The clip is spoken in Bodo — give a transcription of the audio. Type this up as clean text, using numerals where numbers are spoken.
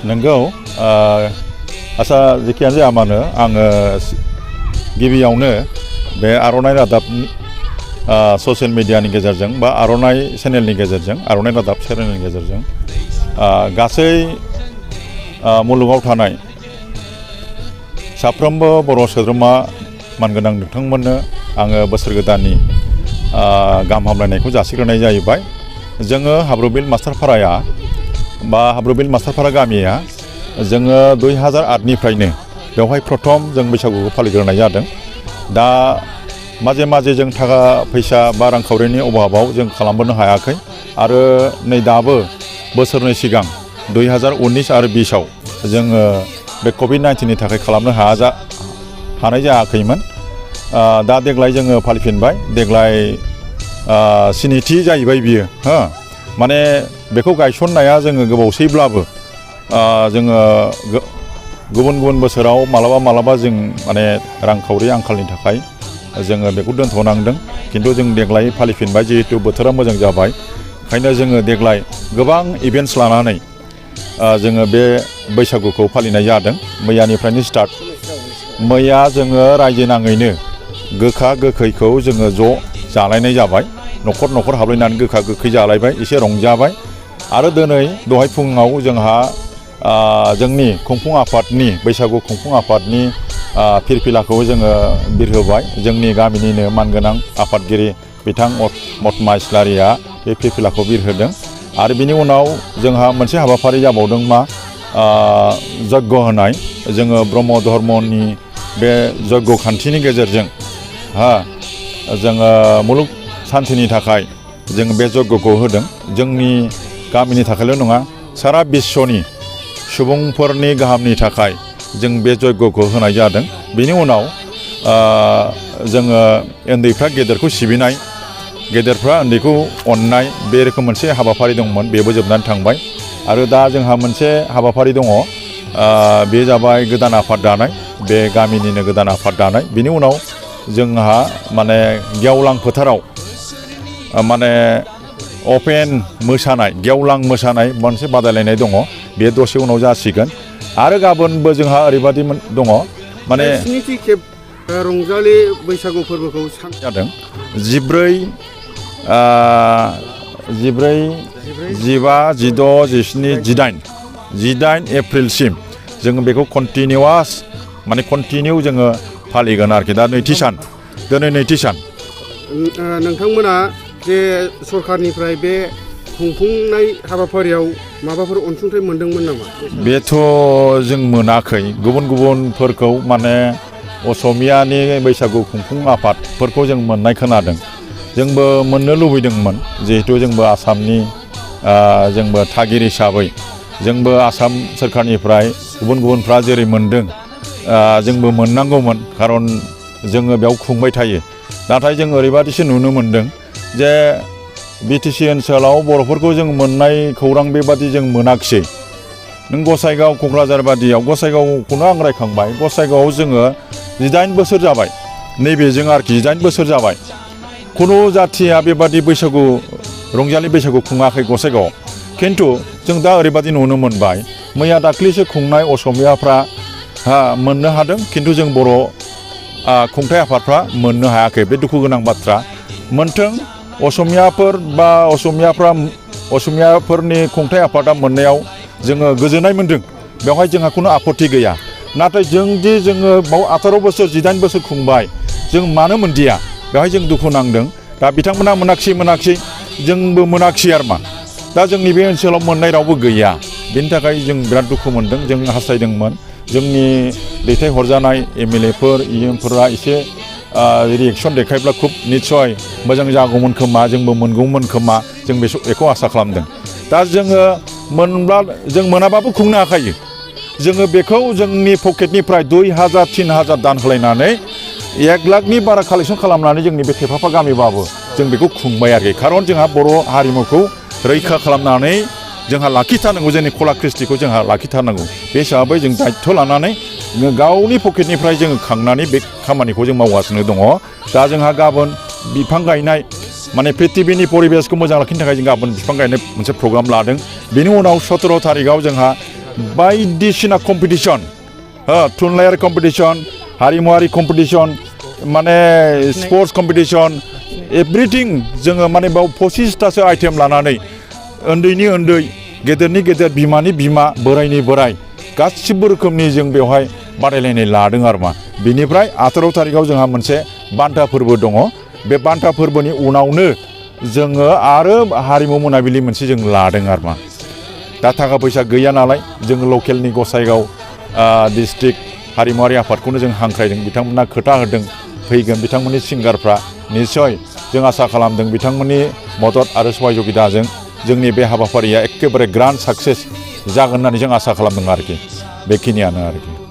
नंगौ आसा जेखियानो जाया मानो आङो गिबियावनो बे आर'नाइ रादाब ससियेल मिडियानि गेजेरजों बा आर'नाइ चेनेलनि गेजेरजों आर'नाइ रादाब चेनेलनि गेजेरजों गासै मुलुगाव थानाय साफ्रोमबो बर' सोद्रोमा मानगोनां नोंथांमोननो आङो बोसोर गोदाननि गाहाम हामलायनायखौ जासिग्रोनाय जाहैबाय। जोङो हाब्रुबिल मास्टारपाराया बा हाब्रुबिल मास्टारपारा गामिया जोङो 2008निफ्रायनो बेवहाय प्रथम जों बैसागुखौ फालिग्रोनाय जादों। दा माजे माजे जों थाखा फैसा बा रांखावरिनि अभाबाव जों खालामबोनो हायाखै आरो नै दाबो बोसोरनै सिगां 2019 आरो 20आव जोङो बे कभिड-19नि थाखाय खालामनो हानाय जायाखैमोन। दा देग्लाय जोङो फालिफिनबाय। देग्लाय स्निथि जाहैबाय बियो माने बेखौ गायसननाया जोङो गोबावसैब्लाबो जोङो गुबुन गुबुन बोसोराव मालाबा जों माने रांखावरि आंखालनि थाखाय जोङो बेखौ दोनथ'नांदों। खिन्थु जों देग्लाय फालिफिनबाय जिहेतु बोथोरा मोजां जाबाय। ओंखायनो जोङो देग्लाय गोबां इभेन्ट्स लानानै जोङो बे बैसागुखौ फालिनाय जादों। मैयानिफ्रायनो स्टार्ट। मैया जोङो रायजो नाङैनो गोखा गोखैखौ जोङो ज' जालायनाय जाबाय। न'खर न'खर हाबलायनानै गोखा गोखै जालायबाय, एसे रंजाबाय। आरो दहाय फुङाव जोंहा जोंनि खुंफुं आफादनि बैसागु खुंफुं आफादनि फिरफिलाखौ जोङो बिरहोबाय। जोंनि गामिनिनो मानगोनां आफादगिरि बिथां मथमा इस्लारिया बे फिरफिलाखौ बिरहोदों। आरो बिनि उनाव जोंहा मोनसे हाबाफारि जाबावदों यज्ञ होनाय। जोङो ब्रह्म धर्मनि बे यज्ञ खान्थिनि गेजेरजों जोङो मुलुग सान्थिनि थाखाय जों बे यज्ञखौ होदों। जोंनि गामिनि थाखायल' नङा, सारा बिश्वनि सुबुंफोरनि गाहामनि थाखाय जों बे यज्ञखौ होनाय जादों। बेनि उनाव जोङो उन्दैफ्रा गेदेरखौ सिबिनाय, गेदेरफ्रा उन्दैखौ अननाय, बे रोखोम मोनसे हाबाफारि दंमोन। बेबो जोबनानै थांबाय। आरो दा जोंहा मोनसे हाबाफारि दङ, बे जाबाय गोदान आफाद दानाय, बे गामिनिनो गोदान आफाद दानाय। बेनि उनाव जोंहा माने गेवलां फोथाराव माने अपेन मोसानाय, गेवलां मोसानाय मोनसे बादायलायनाय दङ। बे दसे उनाव जासिगोन। आरो गाबोनबो जोंहा ओरैबायदि दङ माने स्निथि खेब रंजालि बैसागु फोरबोखौ जादों। 14, 15, 16, 18 एप्रिलसिम जोङो बेखौ कन्टिनिउ जोङो फालिगोन आरोखि। दा दिनै नैथि सान। नोंथांमोना जे सरखारनिफ्राय बे खुंफुंनाय हाबाफारियाव माबाफोर अनसुंथाइ मोनदोंमोन नामा? बेथ' जों मोनाखै। गुबुनफोरखौ माने असमियानि बैसागु खुंफुं आफादफोरखौ जों मोननाय खोनादों। जोंबो मोननो लुबैदोंमोन, जिहेथु जोंबो आसामनि जोंबो थागिरि हिसाबै जोंबो आसाम सोरखारनिफ्राय गुबुनफ्रा जेरै मोनदों जोंबो मोननांगौमोन, खारन जोङो बेयाव खुंबाय थायो। नाथाय जों ओरैबादिसो नुनो मोनदों जे बिटिसि ओनसोलाव बर'फोरखौ जों मोननाय खौरां बेबादि जों मोनाखिसै। नों गसाइगाव, क'क्राझार बादियाव, गसाइगावखौनो आं रायखांबाय, गसाइगावआव जोङो 18 बोसोर जाबाय, नैबेजों आरोखि 18 बोसोर जाबाय। खुनु जाथिया बेबादि रंजालि बैसागु खुङाखै गसाइगावआव। खिन्थु जों दा ओरैबादि नुनो मोनबाय, मैया दाख्लैसो खुंनाय असमियाफ्रा मोननो हादों, खिन्थु जों बर' खुंथाइ आफादफ्रा मोननो हायाखै। बे दुखु गोनां बाथ्रा। मोनथों असमियाफोरनि खुंथाइ आफादा मोननायाव जोङो गोजोननाय मोनदों। बेवहाय जोंहा खुनु आपत्ति गैया। नाथाय जोङो बाव 18 बोसोर 18 बोसोर खुंबाय, जों मानो मोनदिया? बेवहाय जों दुखु नांदों। दा बिथांमोना मोनाखिसै, जोंबो मोनाखिसै आरो मा। दा जोंनि बे ओनसोलाव मोननाय रावबो गैया। बेनि थाखाय जों बिराद दुखु मोनदों। जों हास्थायदोंमोन जोंनि दैथायहरजानाय एमएलएफोर इएमफोरा एसे रिएक्सन देखायब्ला खुब निस्सय मोजां जागौमोन खोमा, जोंबो मोनगौमोन खोमा, जों बेखौ आसा खालामदों। दा जोङो जों मोनाबाबो खुंनो हाखायो। जोङो बेखौ जोंनि पकेटनिफ्राय 2000 3000 दान होलायनानै 1 लाखनि बारा कालेक्सन खालामनानै जोंनि बे थेफाफा गामिबाबो जों बेखौ खुंबाय आरोखि। खारन जोंहा बर' हारिमुखौ रैखा खालामनानै जोंहा लाखिथारनांगौ, जोंनि कला कृष्टिखौ जोंहा लाखिथारनांगौ। बे हिसाबै जों दायित्व लानानै गावनि पकेटनिफ्राय जोङो खांनानै बे खामानिखौ जों मावगासिनो दङ। दा जोंहा गाबोन बिफां गायनाय, माने प्रिथिबिनि परिबेसखौ मोजां लाखिनो थाखाय जों गाबोन बिफां गायनाय मोनसे प्रग्राम लादों। बेनि उनाव 17 थारिखआव जोंहा बायदिसिना कम्पिटिसन थुनलाइयारि कम्पिटिसन हारिमुवारि कम्पिटिसन माने स्पर्ट्स कम्पिटिसन एभ्रिथिं जोङो माने बाव 25तासो आइटेम लानानै उन्दैनि उन्दै गेदेरनि गेदेर बिमानि बिमा बोराइनि बोराइ गासिबो रोखोमनि जों बेवहाय बादायलायनाय लादों आरो मा बिनिफ्राय 18 तारिखआव जोंहा मोनसे बान्था फोरबो दङ बे बान्था फोरबोनि उनावनो जोङो आरो हारिमु मोनाबिलि मोनसे जों लादों आरो मा दा थाखा फैसा गैया नालाय जों लकेलनि गसाइगाव डिस्ट्रिक्ट हारिमुवारि आफादखौनो जों हांख्रायदों बिथांमोना खोथा होदों फैगोन बिथांमोननि सिंगारफ्रा निस्सय जों आसा खालामदों बिथांमोननि मदद आरो सहयोगिताजों जोंनि बे हाबाफारिया एखेबारे ग्रान्ड साक्सेस जागोन होननानै जों आसा खालामदों आरोखि बेखिनियानो आरोखि